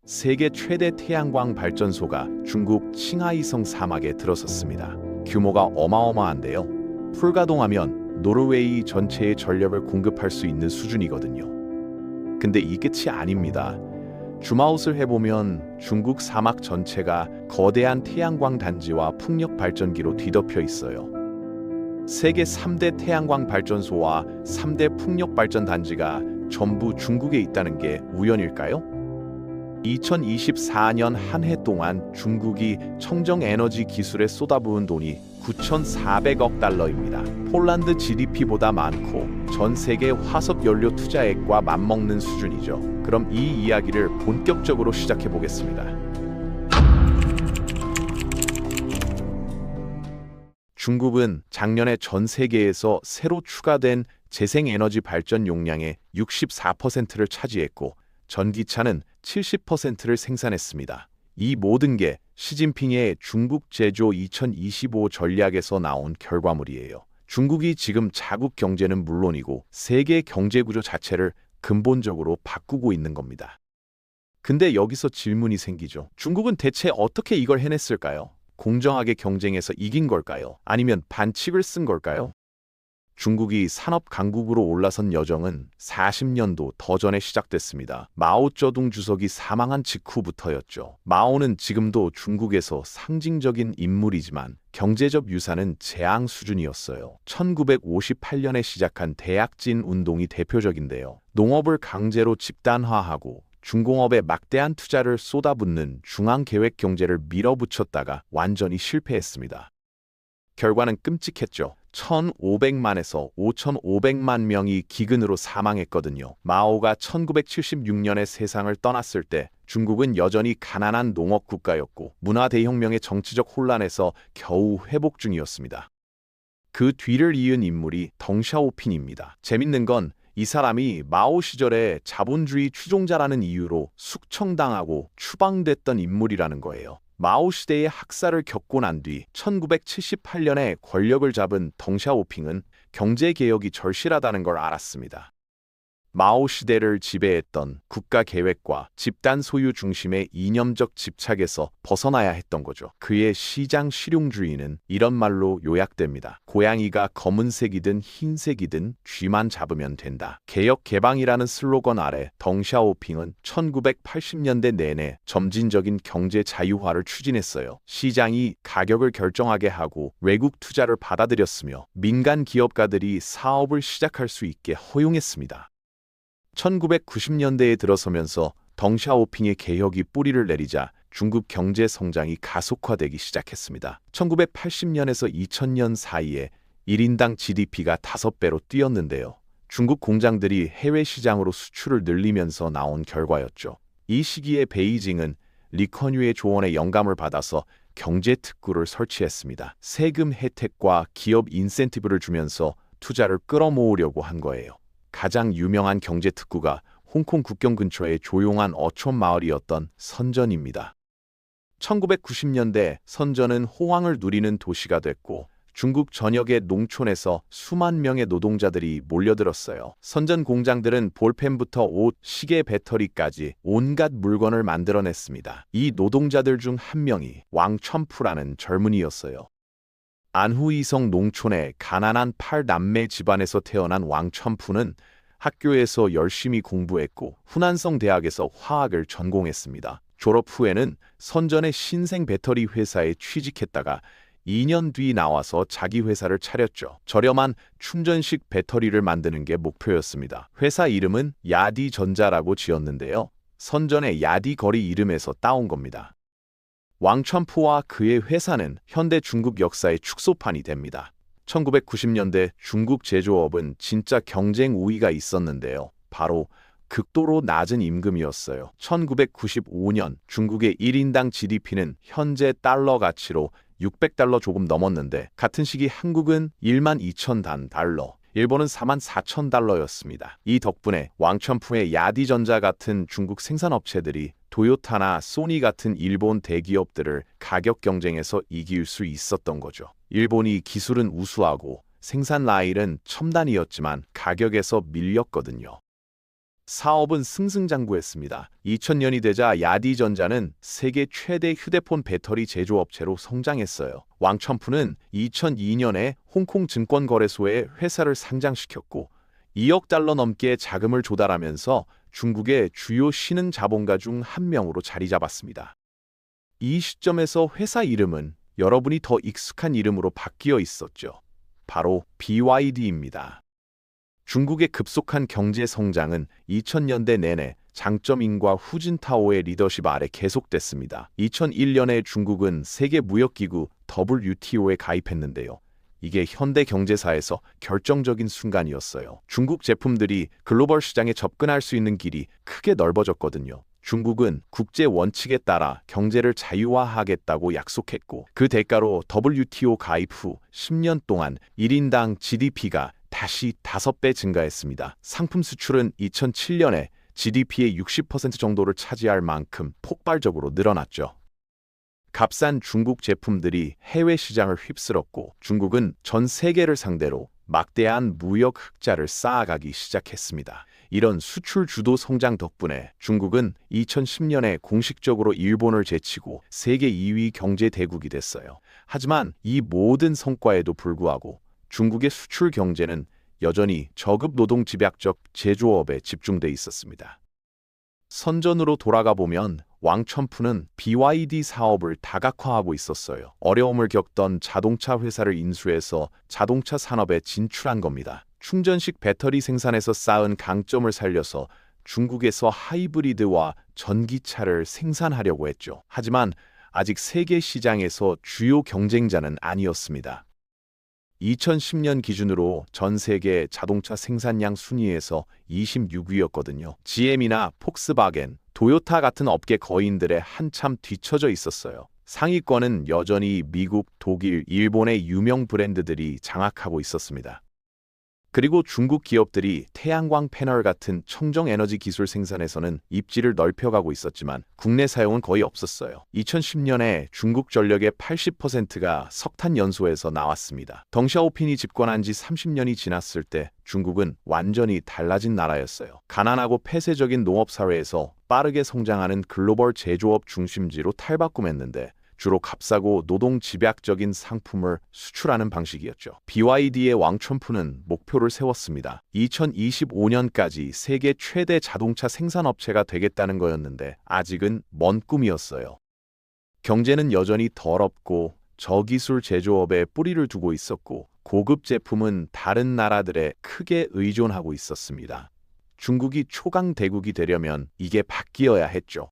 세계 최대 태양광 발전소가 중국 칭하이성 사막에 들어섰습니다. 규모가 어마어마한데요. 풀가동하면 노르웨이 전체의 전력을 공급할 수 있는 수준이거든요. 근데 이 끝이 아닙니다. 줌아웃을 해보면 중국 사막 전체가 거대한 태양광 단지와 풍력 발전기로 뒤덮여 있어요. 세계 3대 태양광 발전소와 3대 풍력 발전 단지가 전부 중국에 있다는 게 우연일까요? 2024년 한 해 동안 중국이 청정 에너지 기술에 쏟아부은 돈이 9,400억 달러입니다. 폴란드 GDP보다 많고 전 세계 화석 연료 투자액과 맞먹는 수준이죠. 그럼 이 이야기를 본격적으로 시작해 보겠습니다. 중국은 작년에 전 세계에서 새로 추가된 재생에너지 발전 용량의 64%를 차지했고 전기차는 70%를 생산했습니다. 이 모든 게 시진핑의 중국 제조 2025 전략에서 나온 결과물이에요. 중국이 지금 자국 경제는 물론이고 세계 경제 구조 자체를 근본적으로 바꾸고 있는 겁니다. 근데 여기서 질문이 생기죠. 중국은 대체 어떻게 이걸 해냈을까요? 공정하게 경쟁해서 이긴 걸까요? 아니면 반칙을 쓴 걸까요? 중국이 산업 강국으로 올라선 여정은 40년도 더 전에 시작됐습니다. 마오쩌둥 주석이 사망한 직후부터였죠. 마오는 지금도 중국에서 상징적인 인물이지만 경제적 유산은 재앙 수준이었어요. 1958년에 시작한 대약진 운동이 대표적인데요. 농업을 강제로 집단화하고 중공업에 막대한 투자를 쏟아붓는 중앙계획 경제를 밀어붙였다가 완전히 실패했습니다. 결과는 끔찍했죠. 1,500만에서 5,500만 명이 기근으로 사망했거든요. 마오가 1976년에 세상을 떠났을 때 중국은 여전히 가난한 농업 국가였고 문화대혁명의 정치적 혼란에서 겨우 회복 중이었습니다. 그 뒤를 이은 인물이 덩샤오핑입니다. 재밌는 건 이 사람이 마오 시절에 자본주의 추종자라는 이유로 숙청당하고 추방됐던 인물이라는 거예요. 마오 시대의 학살을 겪고 난 뒤 1978년에 권력을 잡은 덩샤오핑은 경제개혁이 절실하다는 걸 알았습니다. 마오 시대를 지배했던 국가계획과 집단 소유 중심의 이념적 집착에서 벗어나야 했던 거죠. 그의 시장 실용주의는 이런 말로 요약됩니다. 고양이가 검은색이든 흰색이든 쥐만 잡으면 된다. 개혁 개방이라는 슬로건 아래 덩샤오핑은 1980년대 내내 점진적인 경제 자유화를 추진했어요. 시장이 가격을 결정하게 하고 외국 투자를 받아들였으며 민간 기업가들이 사업을 시작할 수 있게 허용했습니다. 1990년대에 들어서면서 덩샤오핑의 개혁이 뿌리를 내리자 중국 경제 성장이 가속화되기 시작했습니다. 1980년에서 2000년 사이에 1인당 GDP가 5배로 뛰었는데요. 중국 공장들이 해외 시장으로 수출을 늘리면서 나온 결과였죠. 이 시기에 베이징은 리커뉴의 조언에 영감을 받아서 경제 특구를 설치했습니다. 세금 혜택과 기업 인센티브를 주면서 투자를 끌어모으려고 한 거예요. 가장 유명한 경제 특구가 홍콩 국경 근처의 조용한 어촌 마을이었던 선전입니다. 1990년대 선전은 호황을 누리는 도시가 됐고 중국 전역의 농촌에서 수만 명의 노동자들이 몰려들었어요. 선전 공장들은 볼펜부터 옷, 시계 배터리까지 온갖 물건을 만들어냈습니다. 이 노동자들 중 한 명이 왕천푸라는 젊은이였어요. 안후이성 농촌의 가난한 8남매 집안에서 태어난 왕천푸는 학교에서 열심히 공부했고 후난성 대학에서 화학을 전공했습니다. 졸업 후에는 선전의 신생 배터리 회사에 취직했다가 2년 뒤 나와서 자기 회사를 차렸죠. 저렴한 충전식 배터리를 만드는 게 목표였습니다. 회사 이름은 야디전자라고 지었는데요. 선전의 야디 거리 이름에서 따온 겁니다. 왕천푸와 그의 회사는 현대 중국 역사의 축소판이 됩니다. 1990년대 중국 제조업은 진짜 경쟁 우위가 있었는데요. 바로 극도로 낮은 임금이었어요. 1995년 중국의 1인당 GDP는 현재 달러 가치로 600달러 조금 넘었는데 같은 시기 한국은 12,000단 달러, 일본은 44,000달러였습니다. 이 덕분에 왕천푸의 야디전자 같은 중국 생산업체들이 도요타나 소니 같은 일본 대기업들을 가격 경쟁에서 이길 수 있었던 거죠. 일본이 기술은 우수하고 생산 라인은 첨단이었지만 가격에서 밀렸거든요. 사업은 승승장구했습니다. 2000년이 되자 야디전자는 세계 최대 휴대폰 배터리 제조업체로 성장했어요. 왕첨푸는 2002년에 홍콩 증권거래소에 회사를 상장시켰고 2억 달러 넘게 자금을 조달하면서 중국의 주요 신흥 자본가 중 한 명으로 자리 잡았습니다. 이 시점에서 회사 이름은 여러분이 더 익숙한 이름으로 바뀌어 있었죠. 바로 BYD입니다. 중국의 급속한 경제 성장은 2000년대 내내 장쩌민과 후진타오의 리더십 아래 계속됐습니다. 2001년에 중국은 세계무역기구 WTO에 가입했는데요. 이게 현대 경제사에서 결정적인 순간이었어요. 중국 제품들이 글로벌 시장에 접근할 수 있는 길이 크게 넓어졌거든요. 중국은 국제 원칙에 따라 경제를 자유화하겠다고 약속했고 그 대가로 WTO 가입 후 10년 동안 1인당 GDP가 다시 5배 증가했습니다. 상품 수출은 2007년에 GDP의 60% 정도를 차지할 만큼 폭발적으로 늘어났죠. 값싼 중국 제품들이 해외 시장을 휩쓸었고 중국은 전 세계를 상대로 막대한 무역 흑자를 쌓아가기 시작했습니다. 이런 수출 주도 성장 덕분에 중국은 2010년에 공식적으로 일본을 제치고 세계 2위 경제 대국이 됐어요. 하지만 이 모든 성과에도 불구하고 중국의 수출 경제는 여전히 저급 노동 집약적 제조업에 집중돼 있었습니다. 선전으로 돌아가 보면 왕첨푸는 BYD 사업을 다각화하고 있었어요. 어려움을 겪던 자동차 회사를 인수해서 자동차 산업에 진출한 겁니다. 충전식 배터리 생산에서 쌓은 강점을 살려서 중국에서 하이브리드와 전기차를 생산하려고 했죠. 하지만 아직 세계 시장에서 주요 경쟁자는 아니었습니다. 2010년 기준으로 전 세계 자동차 생산량 순위에서 26위였거든요. GM이나 폭스바겐, 도요타 같은 업계 거인들에 한참 뒤처져 있었어요. 상위권은 여전히 미국, 독일, 일본의 유명 브랜드들이 장악하고 있었습니다. 그리고 중국 기업들이 태양광 패널 같은 청정 에너지 기술 생산에서는 입지를 넓혀가고 있었지만 국내 사용은 거의 없었어요. 2010년에 중국 전력의 80%가 석탄 연소에서 나왔습니다. 덩샤오핀이 집권한 지 30년이 지났을 때 중국은 완전히 달라진 나라였어요. 가난하고 폐쇄적인 농업사회에서 빠르게 성장하는 글로벌 제조업 중심지로 탈바꿈했는데 주로 값싸고 노동 집약적인 상품을 수출하는 방식이었죠. BYD의 왕첨푸는 목표를 세웠습니다. 2025년까지 세계 최대 자동차 생산업체가 되겠다는 거였는데 아직은 먼 꿈이었어요. 경제는 여전히 더럽고 저기술 제조업에 뿌리를 두고 있었고 고급 제품은 다른 나라들에 크게 의존하고 있었습니다. 중국이 초강 대국이 되려면 이게 바뀌어야 했죠.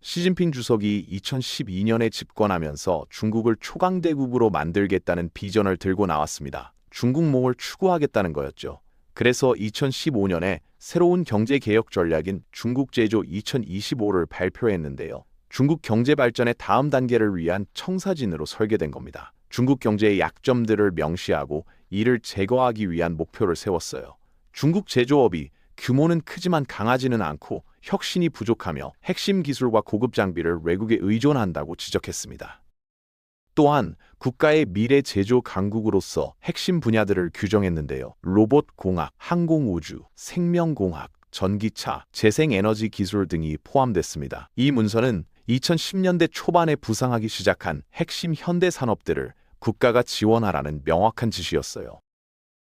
시진핑 주석이 2012년에 집권하면서 중국을 초강대국으로 만들겠다는 비전을 들고 나왔습니다. 중국몽을 추구하겠다는 거였죠. 그래서 2015년에 새로운 경제개혁 전략인 중국제조 2025를 발표했는데요. 중국 경제 발전의 다음 단계를 위한 청사진으로 설계된 겁니다. 중국 경제의 약점들을 명시하고 이를 제거하기 위한 목표를 세웠어요. 중국 제조업이 규모는 크지만 강하지는 않고 혁신이 부족하며 핵심 기술과 고급 장비를 외국에 의존한다고 지적했습니다. 또한 국가의 미래 제조 강국으로서 핵심 분야들을 규정했는데요. 로봇공학, 항공우주, 생명공학, 전기차, 재생에너지 기술 등이 포함됐습니다. 이 문서는 2010년대 초반에 부상하기 시작한 핵심 현대 산업들을 국가가 지원하라는 명확한 지시였어요.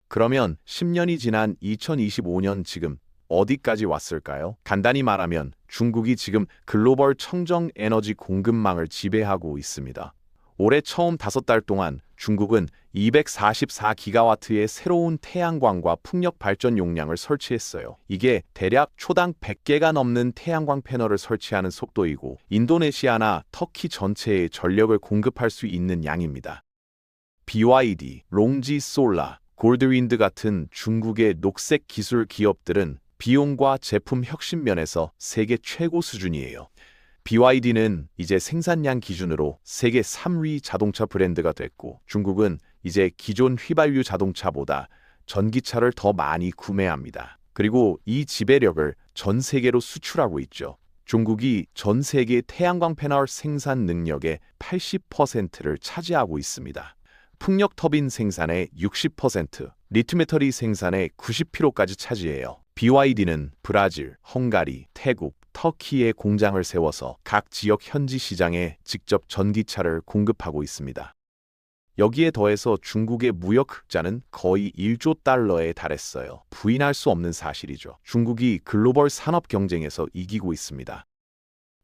그러면 10년이 지난 2025년 지금 어디까지 왔을까요? 간단히 말하면 중국이 지금 글로벌 청정 에너지 공급망을 지배하고 있습니다. 올해 처음 5달 동안 중국은 244기가와트의 새로운 태양광과 풍력 발전 용량을 설치했어요. 이게 대략 초당 100개가 넘는 태양광 패널을 설치하는 속도이고 인도네시아나 터키 전체에 전력을 공급할 수 있는 양입니다. BYD, 롱지 솔라, 골드윈드 같은 중국의 녹색 기술 기업들은 비용과 제품 혁신 면에서 세계 최고 수준이에요. BYD는 이제 생산량 기준으로 세계 3위 자동차 브랜드가 됐고 중국은 이제 기존 휘발유 자동차보다 전기차를 더 많이 구매합니다. 그리고 이 지배력을 전 세계로 수출하고 있죠. 중국이 전 세계 태양광 패널 생산 능력의 80%를 차지하고 있습니다. 풍력 터빈 생산의 60%, 리튬 배터리 생산의 90%까지 차지해요. BYD는 브라질, 헝가리, 태국, 터키에 공장을 세워서 각 지역 현지 시장에 직접 전기차를 공급하고 있습니다. 여기에 더해서 중국의 무역 흑자는 거의 1조 달러에 달했어요. 부인할 수 없는 사실이죠. 중국이 글로벌 산업 경쟁에서 이기고 있습니다.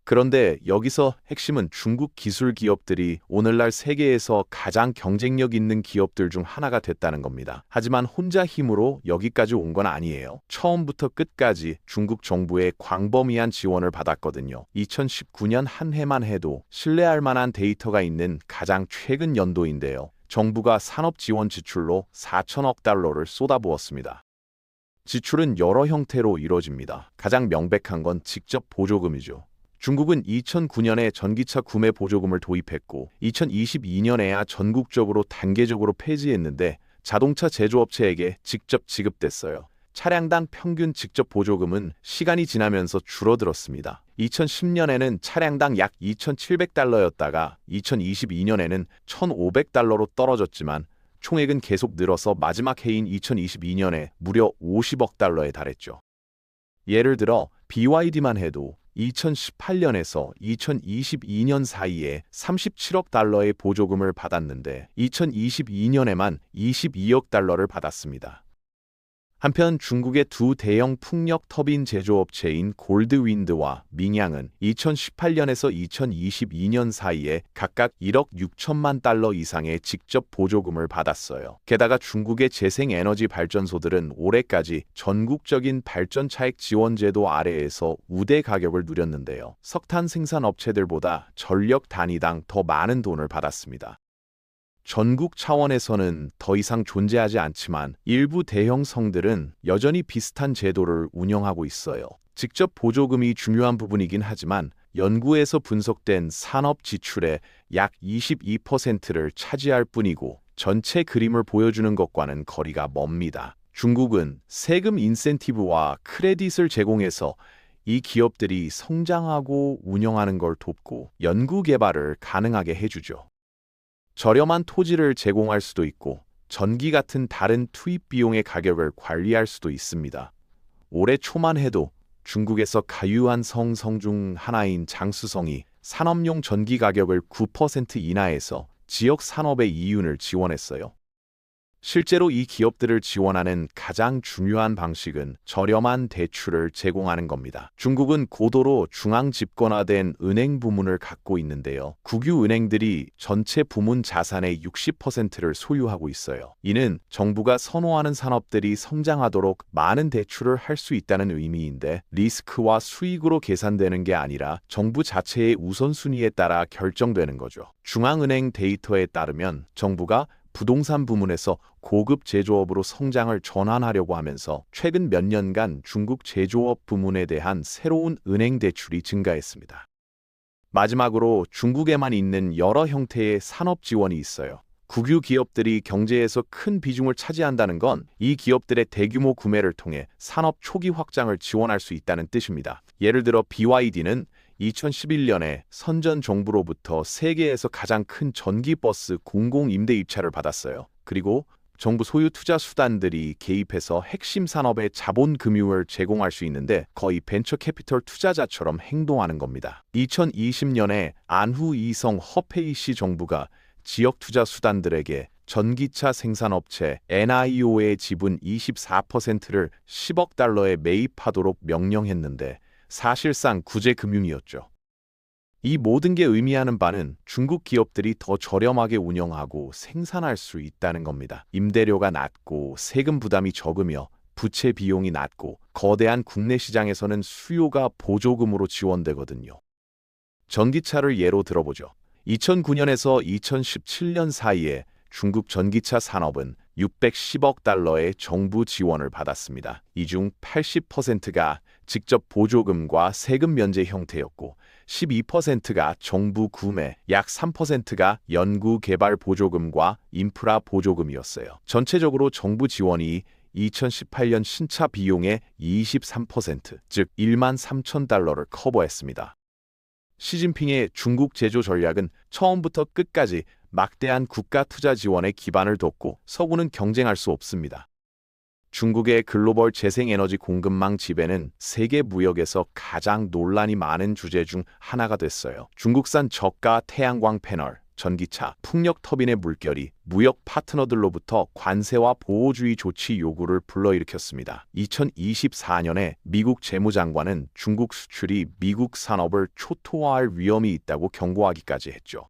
그런데 여기서 핵심은 중국 기술 기업들이 오늘날 세계에서 가장 경쟁력 있는 기업들 중 하나가 됐다는 겁니다. 하지만 혼자 힘으로 여기까지 온 건 아니에요. 처음부터 끝까지 중국 정부의 광범위한 지원을 받았거든요. 2019년 한 해만 해도 신뢰할 만한 데이터가 있는 가장 최근 연도인데요. 정부가 산업 지원 지출로 4천억 달러를 쏟아부었습니다. 지출은 여러 형태로 이루어집니다. 가장 명백한 건 직접 보조금이죠. 중국은 2009년에 전기차 구매 보조금을 도입했고 2022년에야 전국적으로 단계적으로 폐지했는데 자동차 제조업체에게 직접 지급됐어요. 차량당 평균 직접 보조금은 시간이 지나면서 줄어들었습니다. 2010년에는 차량당 약 2,700달러였다가 2022년에는 1,500달러로 떨어졌지만 총액은 계속 늘어서 마지막 해인 2022년에 무려 50억 달러에 달했죠. 예를 들어 BYD만 해도 2018년에서 2022년 사이에 37억 달러의 보조금을 받았는데 2022년에만 22억 달러를 받았습니다. 한편 중국의 두 대형 풍력 터빈 제조업체인 골드윈드와 밍양은 2018년에서 2022년 사이에 각각 1억 6천만 달러 이상의 직접 보조금을 받았어요. 게다가 중국의 재생에너지 발전소들은 올해까지 전국적인 발전 차익 지원 제도 아래에서 우대 가격을 누렸는데요. 석탄 생산 업체들보다 전력 단위당 더 많은 돈을 받았습니다. 전국 차원에서는 더 이상 존재하지 않지만 일부 대형 성들은 여전히 비슷한 제도를 운영하고 있어요. 직접 보조금이 중요한 부분이긴 하지만 연구에서 분석된 산업 지출의 약 22%를 차지할 뿐이고 전체 그림을 보여주는 것과는 거리가 멉니다. 중국은 세금 인센티브와 크레딧을 제공해서 이 기업들이 성장하고 운영하는 걸 돕고 연구 개발을 가능하게 해주죠. 저렴한 토지를 제공할 수도 있고 전기 같은 다른 투입 비용의 가격을 관리할 수도 있습니다. 올해 초만 해도 중국에서 가유한 성 중 하나인 장쑤성이 산업용 전기 가격을 9% 인하해서 지역 산업의 이윤을 지원했어요. 실제로 이 기업들을 지원하는 가장 중요한 방식은 저렴한 대출을 제공하는 겁니다. 중국은 고도로 중앙 집권화된 은행 부문을 갖고 있는데요. 국유 은행들이 전체 부문 자산의 60%를 소유하고 있어요. 이는 정부가 선호하는 산업들이 성장하도록 많은 대출을 할 수 있다는 의미인데 리스크와 수익으로 계산되는 게 아니라 정부 자체의 우선순위에 따라 결정되는 거죠. 중앙은행 데이터에 따르면 정부가 부동산 부문에서 고급 제조업으로 성장을 전환하려고 하면서 최근 몇 년간 중국 제조업 부문에 대한 새로운 은행 대출이 증가했습니다. 마지막으로 중국에만 있는 여러 형태의 산업 지원이 있어요. 국유 기업들이 경제에서 큰 비중을 차지한다는 건 이 기업들의 대규모 구매를 통해 산업 초기 확장을 지원할 수 있다는 뜻입니다. 예를 들어 BYD는 2011년에 선전 정부로부터 세계에서 가장 큰 전기버스 공공 임대 입찰을 받았어요. 그리고 정부 소유 투자 수단들이 개입해서 핵심 산업의 자본 금융을 제공할 수 있는데 거의 벤처 캐피털 투자자처럼 행동하는 겁니다. 2020년에 안후 이성 허페이시 정부가 지역 투자 수단들에게 전기차 생산업체 NIO의 지분 24%를 10억 달러에 매입하도록 명령했는데 사실상 구제금융이었죠. 이 모든 게 의미하는 바는 중국 기업들이 더 저렴하게 운영하고 생산할 수 있다는 겁니다. 임대료가 낮고 세금 부담이 적으며 부채 비용이 낮고 거대한 국내 시장에서는 수요가 보조금으로 지원되거든요. 전기차를 예로 들어보죠. 2009년에서 2017년 사이에 중국 전기차 산업은 610억 달러의 정부 지원을 받았습니다. 이 중 80%가 직접 보조금과 세금 면제 형태였고 12%가 정부 구매, 약 3%가 연구 개발 보조금과 인프라 보조금이었어요. 전체적으로 정부 지원이 2018년 신차 비용의 23%, 즉 1만 3천 달러를 커버했습니다. 시진핑의 중국 제조 전략은 처음부터 끝까지 막대한 국가 투자 지원에 기반을 뒀고 서구는 경쟁할 수 없습니다. 중국의 글로벌 재생에너지 공급망 지배는 세계 무역에서 가장 논란이 많은 주제 중 하나가 됐어요. 중국산 저가 태양광 패널, 전기차, 풍력 터빈의 물결이 무역 파트너들로부터 관세와 보호주의 조치 요구를 불러일으켰습니다. 2024년에 미국 재무장관은 중국 수출이 미국 산업을 초토화할 위험이 있다고 경고하기까지 했죠.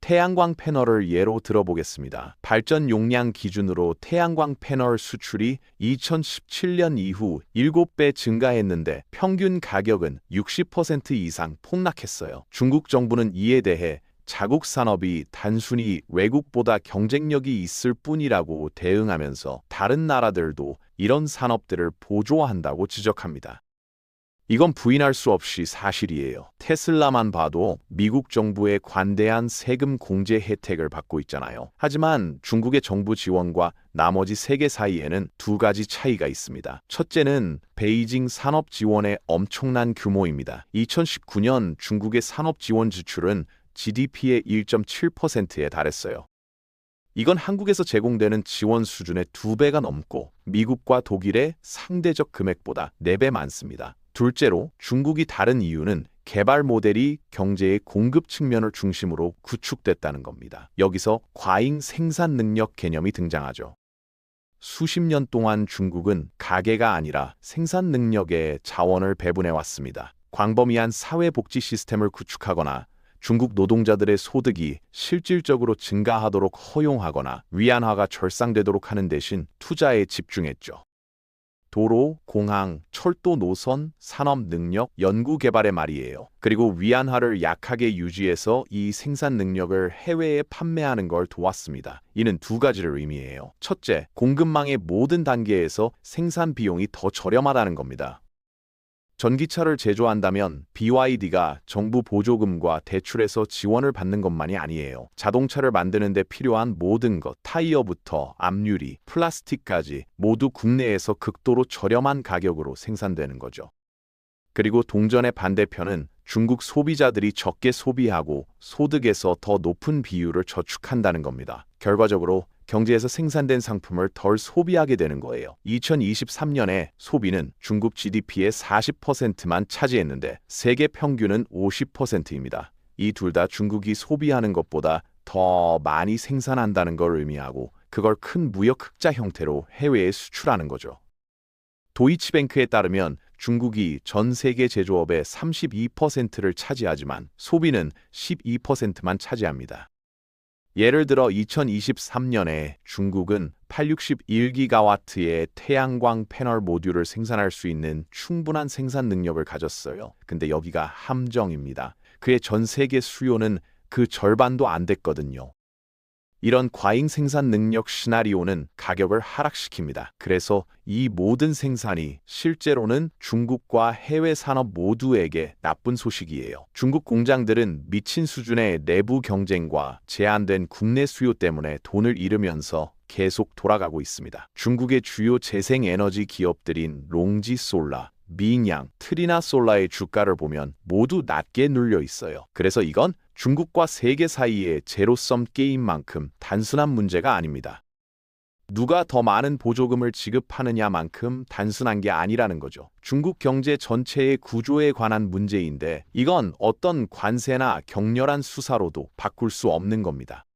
태양광 패널을 예로 들어보겠습니다. 발전 용량 기준으로 태양광 패널 수출이 2017년 이후 7배 증가했는데 평균 가격은 60% 이상 폭락했어요. 중국 정부는 이에 대해 자국 산업이 단순히 외국보다 경쟁력이 있을 뿐이라고 대응하면서 다른 나라들도 이런 산업들을 보조한다고 지적합니다. 이건 부인할 수 없이 사실이에요. 테슬라만 봐도 미국 정부의 관대한 세금 공제 혜택을 받고 있잖아요. 하지만 중국의 정부 지원과 나머지 세계 사이에는 두 가지 차이가 있습니다. 첫째는 베이징 산업 지원의 엄청난 규모입니다. 2019년 중국의 산업 지원 지출은 GDP의 1.7%에 달했어요. 이건 한국에서 제공되는 지원 수준의 2배가 넘고 미국과 독일의 상대적 금액보다 4배 많습니다. 둘째로 중국이 다른 이유는 개발 모델이 경제의 공급 측면을 중심으로 구축됐다는 겁니다. 여기서 과잉 생산 능력 개념이 등장하죠. 수십 년 동안 중국은 가계가 아니라 생산 능력에 자원을 배분해 왔습니다. 광범위한 사회복지 시스템을 구축하거나 중국 노동자들의 소득이 실질적으로 증가하도록 허용하거나 위안화가 절상되도록 하는 대신 투자에 집중했죠. 도로, 공항, 철도 노선, 산업 능력, 연구 개발의 말이에요. 그리고 위안화를 약하게 유지해서 이 생산 능력을 해외에 판매하는 걸 도왔습니다. 이는 두 가지를 의미해요. 첫째, 공급망의 모든 단계에서 생산 비용이 더 저렴하다는 겁니다. 전기차를 제조한다면 BYD가 정부 보조금과 대출에서 지원을 받는 것만이 아니에요. 자동차를 만드는 데 필요한 모든 것, 타이어부터 앞유리, 플라스틱까지 모두 국내에서 극도로 저렴한 가격으로 생산되는 거죠. 그리고 동전의 반대편은 중국 소비자들이 적게 소비하고 소득에서 더 높은 비율을 저축한다는 겁니다. 결과적으로 경제에서 생산된 상품을 덜 소비하게 되는 거예요. 2023년에 소비는 중국 GDP의 40%만 차지했는데 세계 평균은 50%입니다. 이 둘 다 중국이 소비하는 것보다 더 많이 생산한다는 걸 의미하고 그걸 큰 무역 흑자 형태로 해외에 수출하는 거죠. 도이치뱅크에 따르면 중국이 전 세계 제조업의 32%를 차지하지만 소비는 12%만 차지합니다. 예를 들어 2023년에 중국은 861기가와트의 태양광 패널 모듈을 생산할 수 있는 충분한 생산 능력을 가졌어요. 근데 여기가 함정입니다. 그의 전 세계 수요는 그 절반도 안 됐거든요. 이런 과잉 생산 능력 시나리오는 가격을 하락시킵니다. 그래서 이 모든 생산이 실제로는 중국과 해외 산업 모두에게 나쁜 소식이에요. 중국 공장들은 미친 수준의 내부 경쟁과 제한된 국내 수요 때문에 돈을 잃으면서 계속 돌아가고 있습니다. 중국의 주요 재생에너지 기업들인 롱지솔라, 민양, 트리나솔라의 주가를 보면 모두 낮게 눌려 있어요. 그래서 이건 중국과 세계 사이의 제로섬 게임만큼 단순한 문제가 아닙니다. 누가 더 많은 보조금을 지급하느냐만큼 단순한 게 아니라는 거죠. 중국 경제 전체의 구조에 관한 문제인데 이건 어떤 관세나 격렬한 수사로도 바꿀 수 없는 겁니다.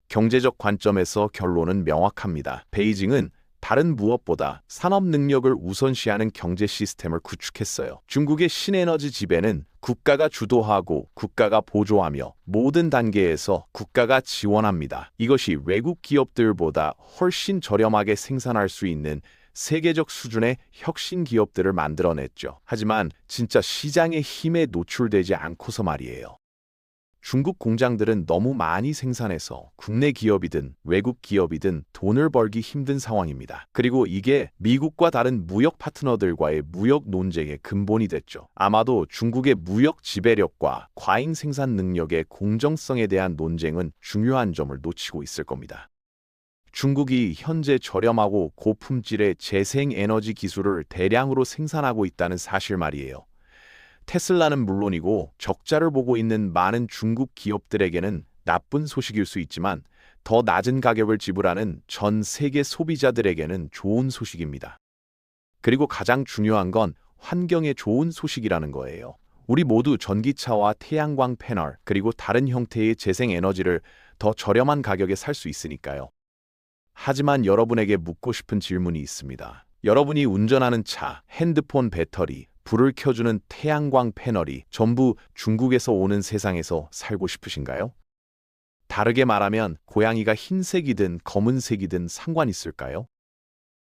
경제적 관점에서 결론은 명확합니다. 베이징은 다른 무엇보다 산업 능력을 우선시하는 경제 시스템을 구축했어요. 중국의 신에너지 지배는 국가가 주도하고 국가가 보조하며 모든 단계에서 국가가 지원합니다. 이것이 외국 기업들보다 훨씬 저렴하게 생산할 수 있는 세계적 수준의 혁신 기업들을 만들어냈죠. 하지만 진짜 시장의 힘에 노출되지 않고서 말이에요. 중국 공장들은 너무 많이 생산해서 국내 기업이든 외국 기업이든 돈을 벌기 힘든 상황입니다. 그리고 이게 미국과 다른 무역 파트너들과의 무역 논쟁의 근본이 됐죠. 아마도 중국의 무역 지배력과 과잉 생산 능력의 공정성에 대한 논쟁은 중요한 점을 놓치고 있을 겁니다. 중국이 현재 저렴하고 고품질의 재생에너지 기술을 대량으로 생산하고 있다는 사실 말이에요. 테슬라는 물론이고 적자를 보고 있는 많은 중국 기업들에게는 나쁜 소식일 수 있지만 더 낮은 가격을 지불하는 전 세계 소비자들에게는 좋은 소식입니다. 그리고 가장 중요한 건 환경에 좋은 소식이라는 거예요. 우리 모두 전기차와 태양광 패널, 그리고 다른 형태의 재생에너지를 더 저렴한 가격에 살 수 있으니까요. 하지만 여러분에게 묻고 싶은 질문이 있습니다. 여러분이 운전하는 차, 핸드폰 배터리, 불을 켜주는 태양광 패널이 전부 중국에서 오는 세상에서 살고 싶으신가요? 다르게 말하면 고양이가 흰색이든 검은색이든 상관 있을까요?